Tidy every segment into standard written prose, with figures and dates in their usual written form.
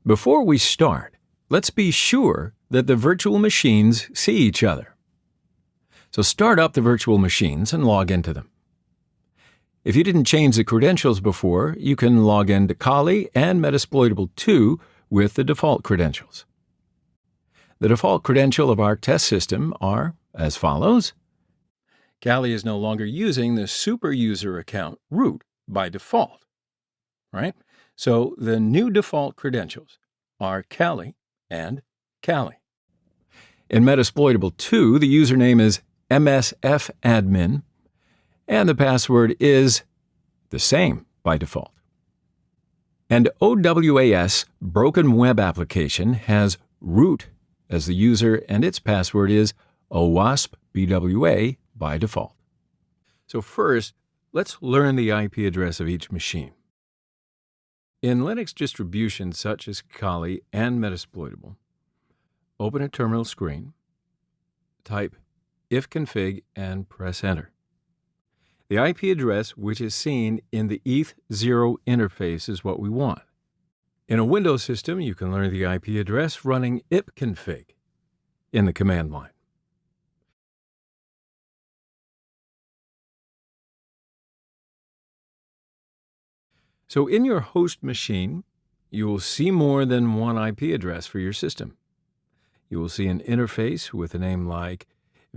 Before we start, let's be sure that the virtual machines see each other. So start up the virtual machines and log into them. If you didn't change the credentials before, you can log into Kali and Metasploitable 2 with the default credentials. The default credential of our test system are as follows. Kali is no longer using the super user account root by default, right? So the new default credentials are Kali and Kali. In Metasploitable 2, the username is msfadmin, and the password is the same by default. And OWAS Broken Web Application has root as the user, and its password is OWASPBWA by default. So first, let's learn the IP address of each machine. In Linux distributions such as Kali and Metasploitable, open a terminal screen, type ifconfig, and press enter. The IP address which is seen in the ETH0 interface is what we want. In a Windows system, you can learn the IP address running ipconfig in the command line. So in your host machine, you will see more than one IP address for your system. You will see an interface with a name like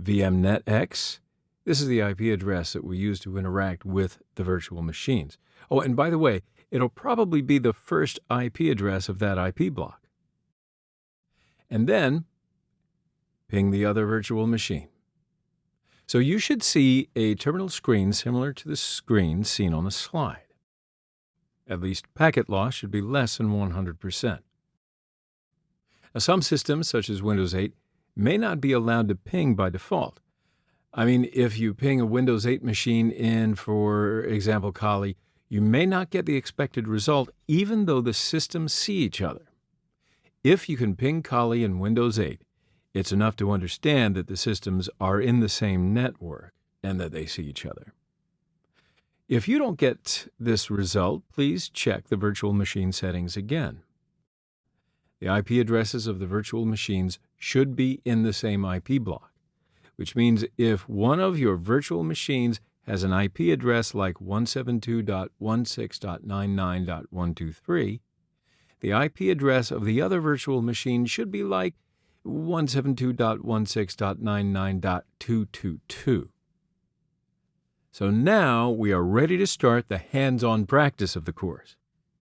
VMNetX. This is the IP address that we use to interact with the virtual machines. Oh, and by the way, it'll probably be the first IP address of that IP block. And then ping the other virtual machine. So you should see a terminal screen similar to the screen seen on the slide. At least packet loss should be less than 100%. Now, some systems, such as Windows 8, may not be allowed to ping by default. I mean, if you ping a Windows 8 machine in, for example, Kali, you may not get the expected result even though the systems see each other. If you can ping Kali in Windows 8, it's enough to understand that the systems are in the same network and that they see each other. If you don't get this result, please check the virtual machine settings again. The IP addresses of the virtual machines should be in the same IP block, which means if one of your virtual machines has an IP address like 172.16.99.123, the IP address of the other virtual machine should be like 172.16.99.222. So now we are ready to start the hands-on practice of the course.